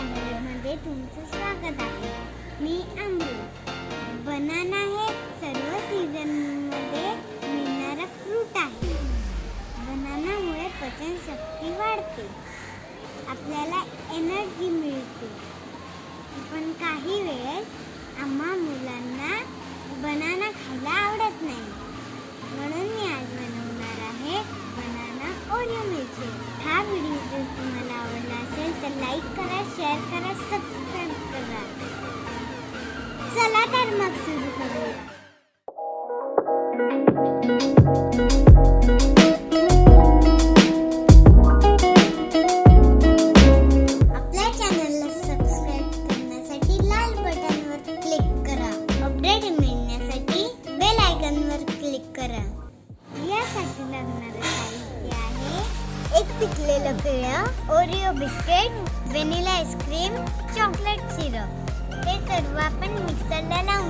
चॅनलमध्ये तुमचं स्वागत आहे. मी अमृत. बनाना हे सर्व सीझनमध्ये मिळणारा फ्रूट आहे. बनानामुळे पचनशक्ती वाढते, आपल्याला एनर्जी मिळते. पण काही वेळेस आम्हा मुलांना बनाना खायला आवडत नाही, म्हणून मी आज बनवणार आहे बनाना ओरिओ मिल्कशेक. हा व्हिडिओ जर तुम्हाला आवडला असेल तर लाईक करा, शेअर करा, सबस्क्राईब करा. चला तर मग सुरू करूया. आपल्या चॅनलला सबस्क्राईब करण्यासाठी लाल बटनवर क्लिक करा. अपडेट मिळण्यासाठी बेल आयकॉनवर क्लिक करा. यासाठी लागणारे साहित्य आहे: एक पिकलेलं केळं, Oreo biscuit, vanilla ice cream, chocolate syrup. हे सर्व आपण मिक्सरला लावून